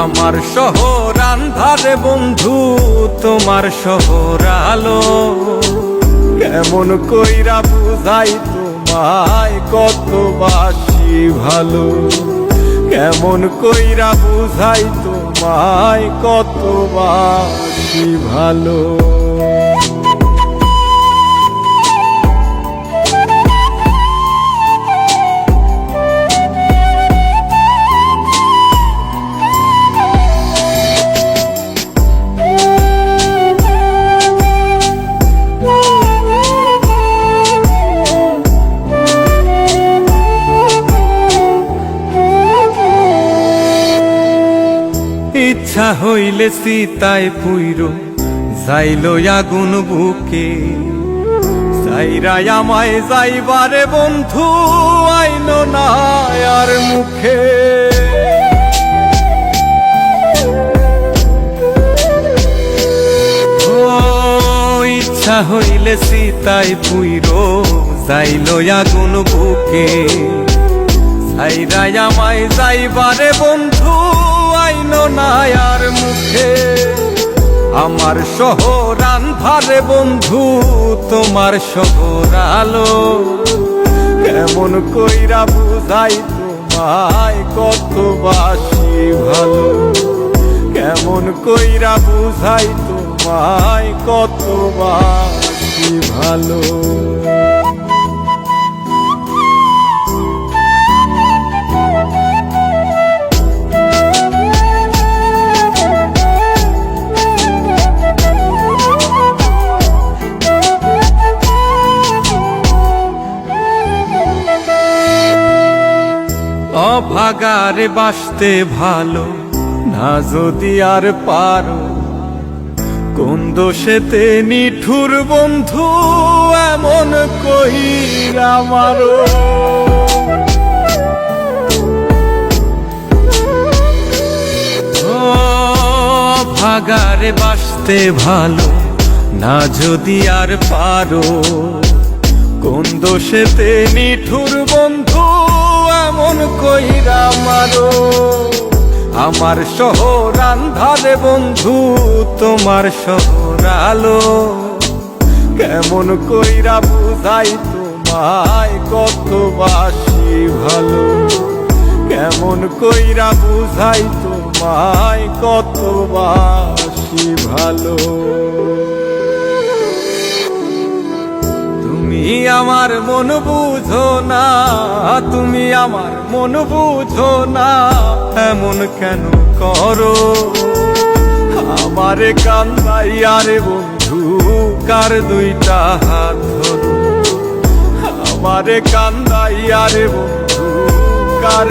আমার শহর আন্ধারে বন্ধু, তোমার শহর আলো। কেমন কইরা বুঝাই তোমায় কত বাসি ভালো, কেমন কইরা বুঝাই তোমায় কত বাসি ভালো। ইচ্ছা হইলে সীতায় পুইরো যাইল আগুন বুকে, যাইরাই আমায় যাইবারে বন্ধু আইন না আর মুখে। ও ইচ্ছা হইলে সীতায় পুইরো যাইল আগুন বুকে, যাইরাই আমায় যাইবারে বন্ধু আইন না আর মুখে। আমার শহর আন্ধারে বন্ধু, তোমার শহর আলো। কেমন কইরা বুঝাই তোমায় কত বাসি ভালো, কেমন কইরা বুঝাই তোমায় কত বাসি ভালো। অভাগারে বাসতে ভালো না যদি আর পারো, কোন দোষেতে নিঠুর বন্ধু এমন কইরা মারো। অভাগারে বাসতে ভালো না যদি আর পারো, কোন দোষেতে নিঠুর বন্ধু এমন কইরা মারো। আমার শহর আন্ধারে বন্ধু, তোমার শহর আলো। কেমন কইরা বুঝাই তোমায় কত বাসি ভালো, কেমন কইরা বুঝাই তোমায় কত বাসি ভালো। তুমি আমার মন বুঝো না, তুমি আমার মন বুঝো না, এমন কেন করো আমারে কান্দাইয়া রে বন্ধু, কার দুইটা হাত ধরো আমারে কান্দাইয়া রে বন্ধু, কার